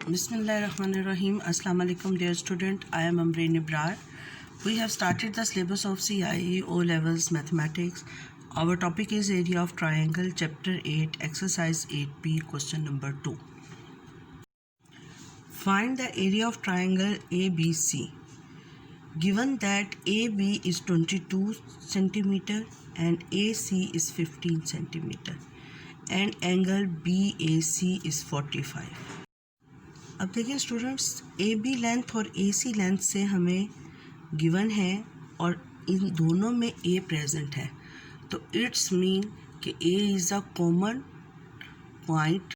Bismillahirrahmanirrahim. Assalamu alaikum dear student. I am Amreen Ibrar. We have started the syllabus of CIE O levels mathematics. Our topic is area of triangle, chapter 8, exercise 8b, question number 2. Find the area of triangle ABC. Given that AB is 22 centimeter and AC is 15 centimeter and angle BAC is 45. अब देखिए students, A B length और ए C length से हमें given है और इन दोनों में ए present है, तो इट्स मीन कि A is a common point.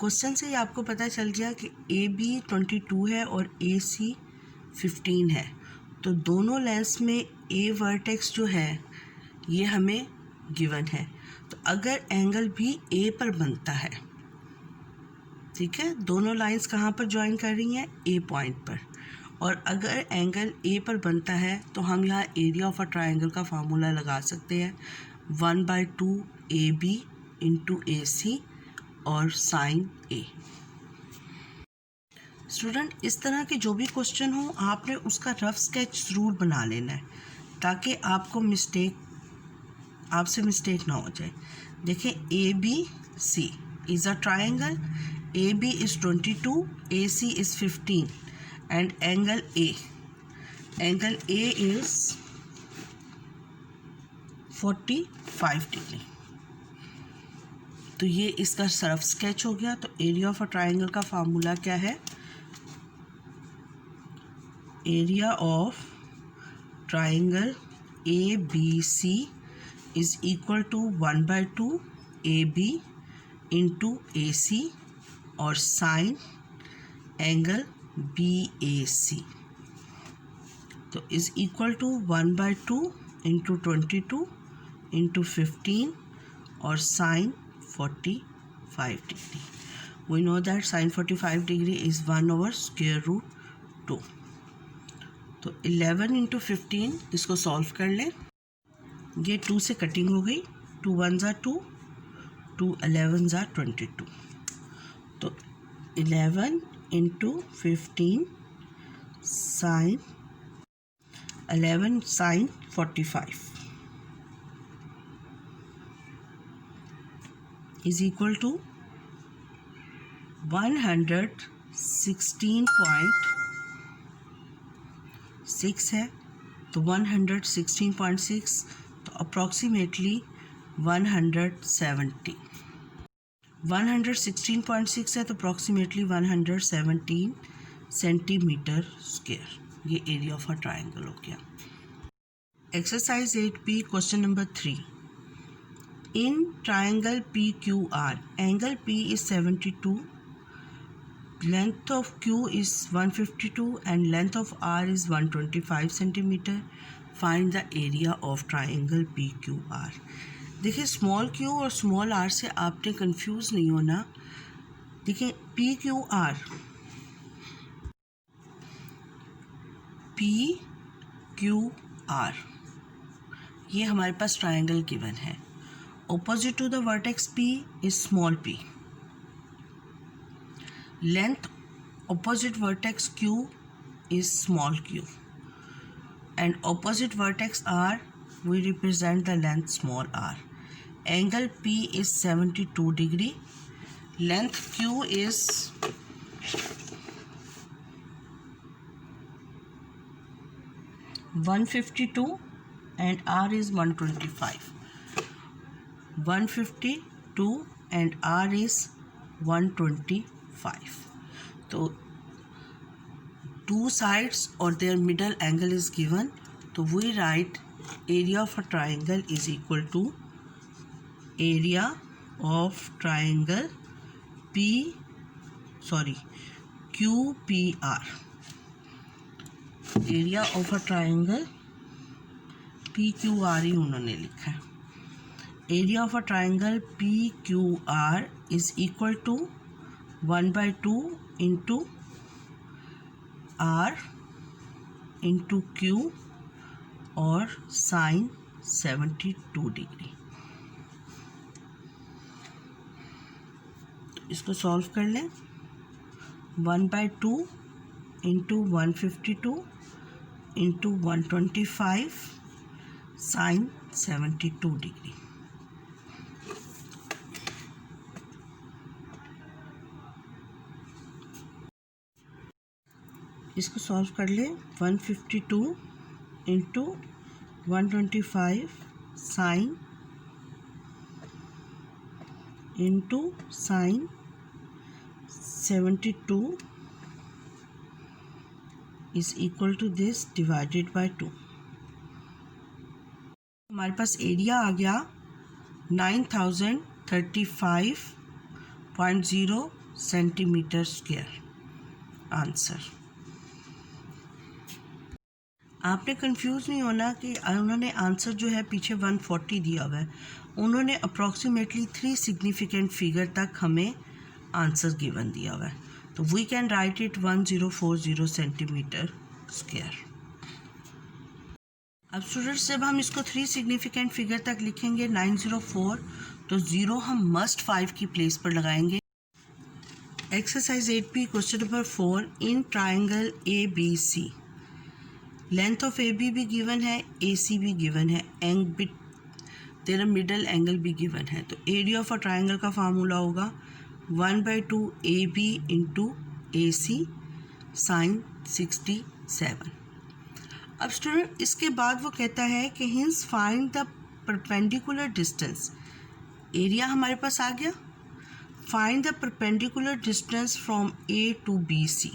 Question से ही आपको पता चल गया कि ए बी 22 है और ए सी 15 है, तो दोनों लेंथ्स में ए वर्टेक्स जो है ये हमें गिवन है। तो अगर एंगल भी ए पर बनता है, ठीक है, दोनों लाइंस कहाँ पर ज्वाइन कर रही हैं? ए पॉइंट पर। और अगर एंगल ए पर बनता है तो हम यहाँ एरिया ऑफ अ ट्राइंगल का फार्मूला लगा सकते हैं 1/2 ए बी इंटू ए सी और साइन ए। स्टूडेंट, इस तरह के जो भी क्वेश्चन हो आपने उसका रफ स्केच ज़रूर बना लेना है ताकि आपको आपसे मिस्टेक ना हो जाए। देखिए, A B C is a triangle. AB is 22, AC is 15 and angle A is 45 degree. तो ये इसका सरफ स्केच हो गया। तो एरिया ऑफ अ ट्राइंगल का फार्मूला क्या है? Area of triangle ABC is equal to 1/2 AB into AC और साइन एंगल BAC, तो is equal to 1/2 into 22 into 15 और sine 45 degree. We know that sine 45 degree is 1/√2। तो 11 into 15 इसको solve कर लें। ये 2 से कटिंग हो गई, 2 1 = 2, 2 11 = 22। तो 11 into 15 sine 11 sine 45 is equal to 116.6 है। तो 116.6 तो अप्रॉक्सीमेटली 116.6 है तो अप्रॉक्सीमेटली 117 सेंटीमीटर स्क्वायर। ये एरिया ऑफ अ ट्राइंगल हो गया। Exercise 8B, question number 3। In triangle PQR, angle P is 72, length of Q is 152 and length of R is 125 centimetre. Find the area of triangle PQR। देखिए, small q और small r से आपने confuse नहीं होना। देखिए, PQR ये हमारे पास ट्राइंगल गिवन है। Opposite to the vertex P is small p। Length opposite vertex Q is small q and opposite vertex R we represent the length small r. Angle P is 72 degree. Length Q is 152 and R is 125. 152 and R is 125. So two sides or their middle angle is given. So we write area of a triangle is equal to area of triangle QPR। Area of a triangle PQR ही उन्होंने लिखा है। Area of a triangle PQR is equal to 1/2 into R into Q और sine 72 degree. इसको solve कर लें। 1/2 into 152 into 125 sin 72 degree. इसको solve कर ले। 152 into 125 sine into sine 72 is equal to this divided by 2। हमारे पास एरिया आ गया 9035.0 सेंटीमीटर स्क्वायर। आंसर। आपने कंफ्यूज नहीं होना कि उन्होंने आंसर जो है पीछे 140 दिया हुआ है, उन्होंने अप्रॉक्सीमेटली 3 सिग्निफिकेंट फिगर तक हमें आंसर गिवन दिया हुआ है, तो we can write it 1040 centimetre square. अब स्टूडेंट्स जब हम इसको 3 सिग्निफिकेंट फिगर तक लिखेंगे 904, तो 0 हम मस्ट 5 की प्लेस पर लगाएंगे। Exercise 8P question number 4 in triangle ABC length of AB भी गिवन है, AC भी गिवन है, तेरा मिडल एंगल भी गिवन है। तो एरिया ऑफ अ ट्राइंगल का फार्मूला होगा 1/2 AB इंटू AC साइन 67। अब स्टूडेंट इसके बाद वो कहता है कि hence find the perpendicular distance. Area हमारे पास आ गया, find the perpendicular distance from A to BC।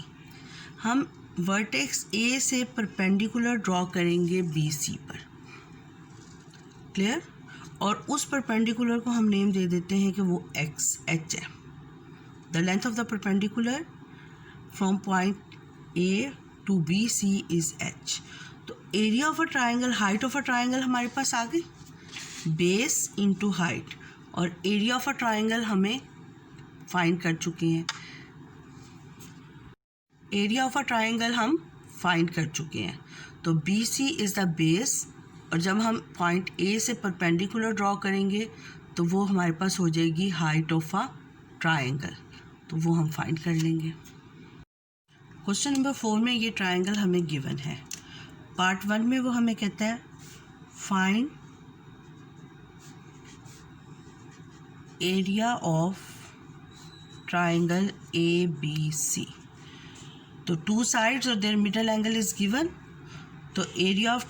हम वर्टेक्स A से परपेंडिकुलर ड्रॉ करेंगे BC पर। क्लियर? और उस परपेंडिकुलर को हम नेम दे देते हैं कि वो H है। The length of the perpendicular from point A to BC is H। तो area of a triangle, height of a triangle हमारे पास आ गई, बेस इंटू हाइट, और एरिया ऑफ अ ट्राइंगल हमें फाइंड कर चुके हैं। एरिया ऑफ अ ट्राइंगल हम फाइंड कर चुके हैं। तो BC इज़ द बेस, और जब हम पॉइंट A से परपेंडिकुलर ड्रॉ करेंगे तो वो हमारे पास हो जाएगी हाइट ऑफ अ ट्राइंगल, तो वो हम फाइंड कर लेंगे। क्वेश्चन नंबर 4 में ये ट्राइंगल हमें गिवन है। पार्ट 1 में वो हमें कहता है find area of triangle ABC। तो 2 साइड्स और their middle angle is given. तो area of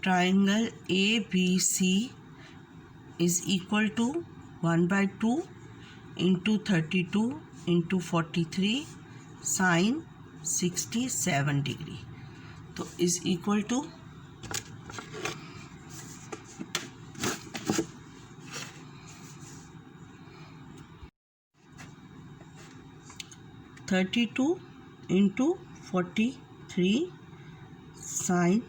triangle ABC is equal to 1/2 into 32 into 43 sine 67 degree, तो is equal to 32 into 43 sine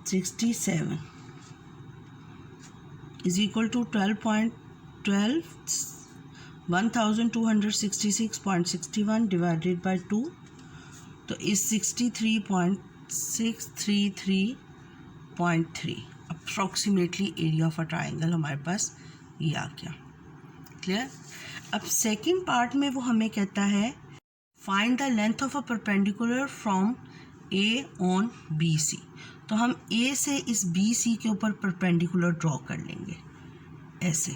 67 is equal to 1266.61 divided by 2, तो इस 63.633.3 approximately area of a triangle हमारे पास ये आ गया। Clear? अब second part में वो हमें कहता है find the length of a perpendicular from A on BC। तो हम A से इस BC के ऊपर परपेंडिकुलर ड्रॉ कर लेंगे ऐसे,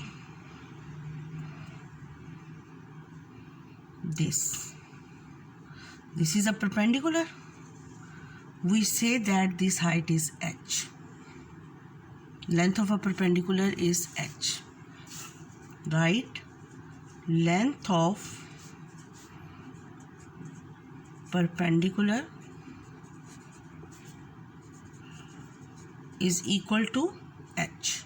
this is a perpendicular, we say that this height is H, length of a perpendicular is H, right? Length of perpendicular is equal to H।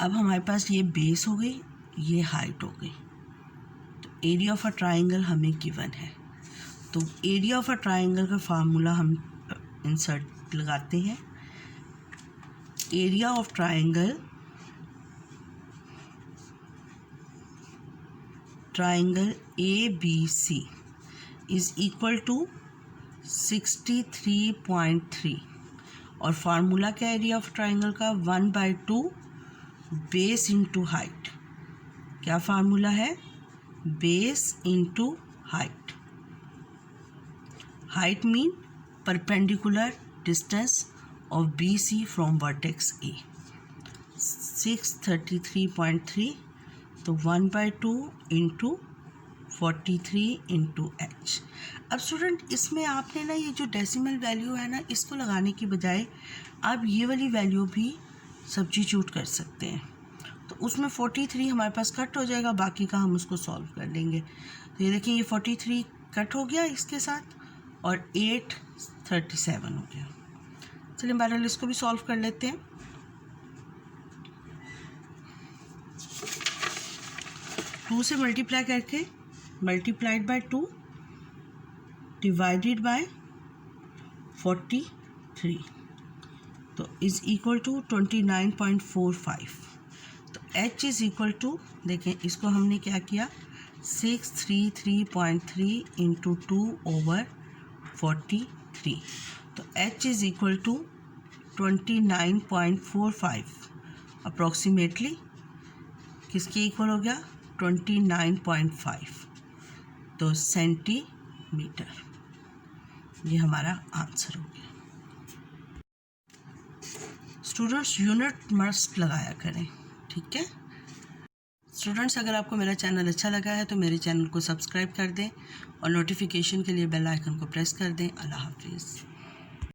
अब हमारे पास ये बेस हो गई, ये हाइट हो गई। तो एरिया ऑफ अ ट्राइंगल हमें गिवन है, तो एरिया ऑफ अ ट्राइंगल का फार्मूला हम इंसर्ट लगाते हैं। Area of triangle ABC is equal to 63.3, और फार्मूला क्या एरिया ऑफ ट्राइंगल का 1/2 बेस इंटू हाइट। क्या फार्मूला है? Base into height. Height mean perpendicular distance of BC from vertex A। 633.3, तो 1/2 इंटू 43 इंटू H। अब स्टूडेंट इसमें आपने ना ये जो डेसिमल वैल्यू है ना, इसको लगाने की बजाय आप ये वाली वैल्यू भी सब्स्टिट्यूट कर सकते हैं। तो उसमें 43 हमारे पास कट हो जाएगा, बाकी का हम उसको सॉल्व कर लेंगे। तो ये देखिए, ये 43 कट हो गया इसके साथ और 8 37 हो गया। चलिए बहरहाल इसको भी सॉल्व कर लेते हैं। टू से मल्टीप्लाई करके मल्टीप्लाइड बाय 2 डिवाइडेड बाय 43, तो इज़ इक्वल टू 29.45। तो H इज़ इक्वल टू, देखें इसको हमने क्या किया, 633.3 इंटू 2/43। तो H is equal to 29.45 approximately किसके इक्वल हो गया, 29.5, तो सेंटीमीटर। ये हमारा आंसर हो गया। स्टूडेंट्स यूनिट मस्ट लगाया करें, ठीक है। स्टूडेंट्स अगर आपको मेरा चैनल अच्छा लगा है तो मेरे चैनल को सब्सक्राइब कर दें और नोटिफिकेशन के लिए बेल आइकन को प्रेस कर दें। अल्लाह हाफिज़।